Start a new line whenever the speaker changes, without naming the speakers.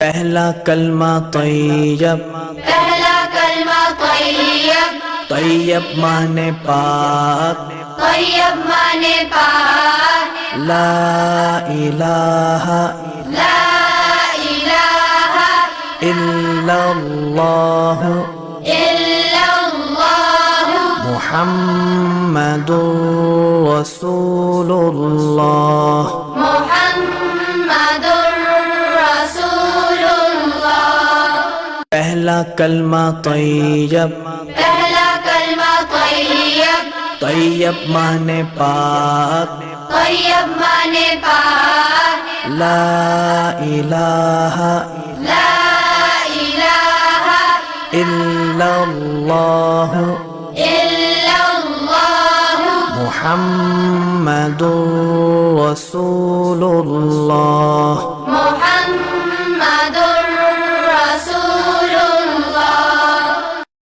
پہلا کلمہ طیب،
پہلا کلمہ طیب،
طیب مانے پاک،
طیب مانے پاک،
لا الہ
لا الہ
الا اللہ
الا اللہ
محمد رسول اللہ۔
محمد رسول اللہ۔
پہلا کلمہ طیب،
پہلا کلمہ طیب،
طیب مانے پاک،
طیب مانے پاک،
لا الہ
لا الہ
الا اللہ
الا اللہ
محمد رسول اللہ۔
محمد